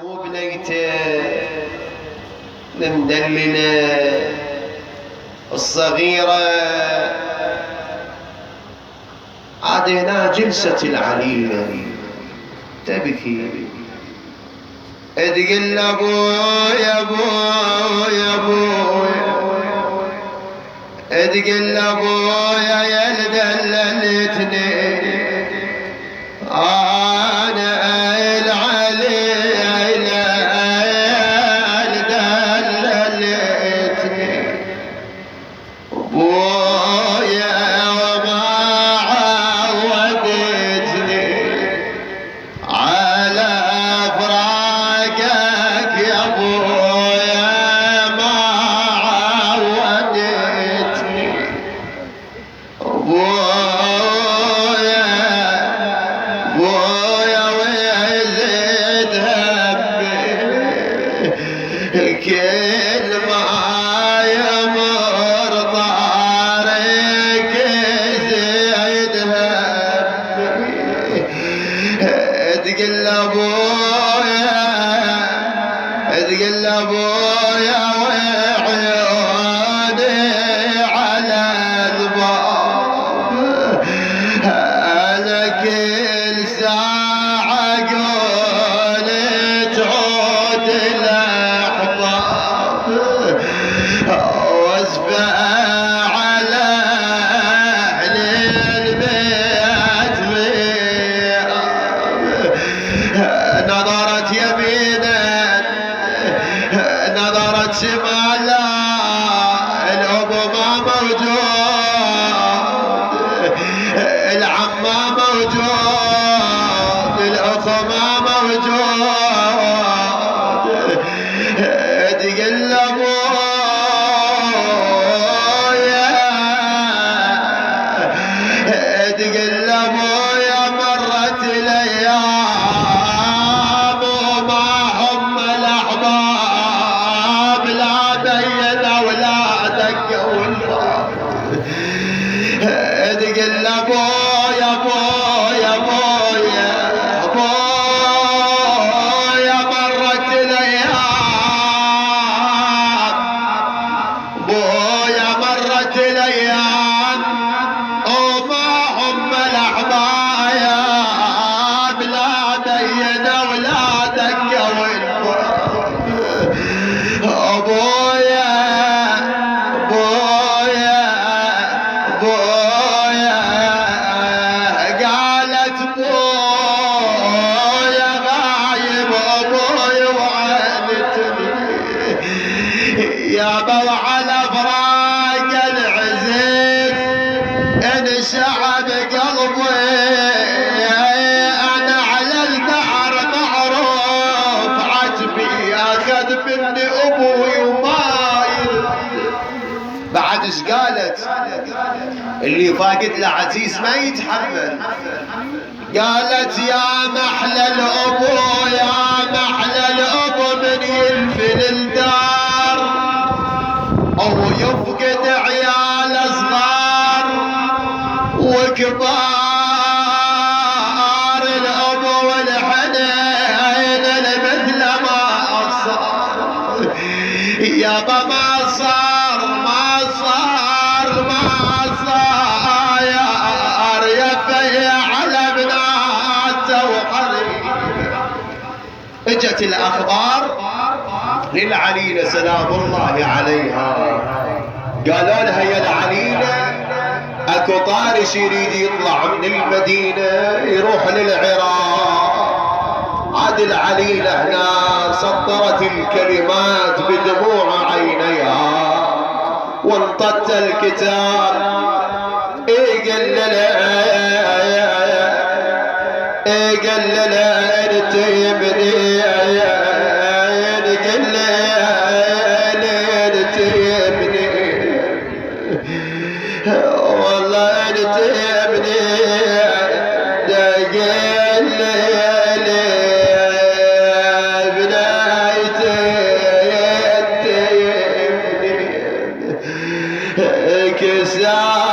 مو بنيته مدللة الصغيرة عاد هنا جلسة العليلة تبكي تقول ابويا ابويا ابويا تقول ابويا يا دللتني ايش قالت؟ اللي فاقد له عزيز ما يتحمل. قالت يا محلى الابو يا محلى الابو من ينفل الدار او يفقد عيال صغار وكبار الابو والحنين مثل ما صار يابا ما صار اجت الاخبار للعليلة سلام الله عليها قالوا لها يا العليلة اكو طارش يريد يطلع من المدينة يروح للعراق. عاد العليلة هنا سطرت الكلمات بدموع عينيها وانطت الكتاب. قال لها انت ابني والله انت ابني بنايتي انت ابني كسار